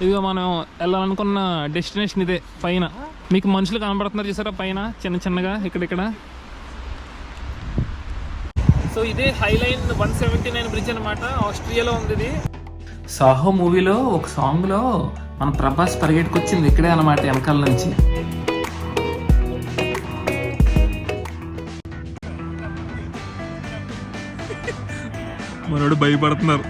ఇదిగో మనం వెళ్ళాలనుకున్న డెస్టినేషన్ ఇదే. పైన మీకు మనుషులు కనబడుతున్నారు చూసారా పైన చిన్న చిన్నగా ఇక్కడిక్కడ. సో ఇదే హైలైన్ 179 బ్రిడ్జ్ అనమాట. ఆస్ట్రియాలో ఉంది ఇది. సాహో మూవీలో ఒక సాంగ్లో మన ప్రభాస్ పరిగెట్టుకొచ్చింది ఇక్కడే అనమాట, వెనకాల నుంచి. మనోడు భయపడుతున్నారు.